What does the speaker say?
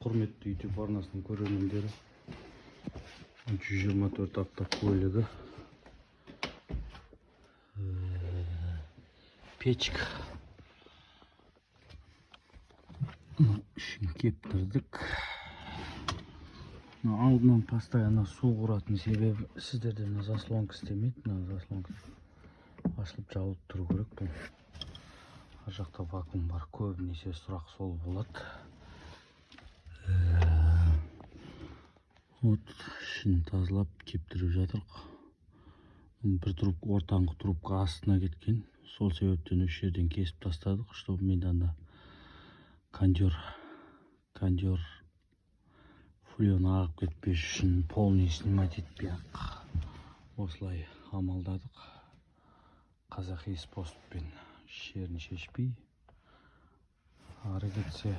құрметті YouTube арнасының көрермендері. 124 апта көлігі. Печка. Үшін кептірдік. Алдынан постоянно су құратын себебі сіздерден заслонка істемейді. Заслонка ашылып жабылып тұру керек. Бұл ар жақта вакуум бар, көбінесе сұрақ сол болады. Вот ішін тазалап кептіріп жатырық. Бір трубка, ортаңғы трубка астына кеткен. Сол себептен үш жерден кесіп тастадық, чтобы менданда кондер флюн ағып кетпеш үшін полный снимать етпей осылай амалдадық. Қазақи способпен шерін шешпей ары кетсе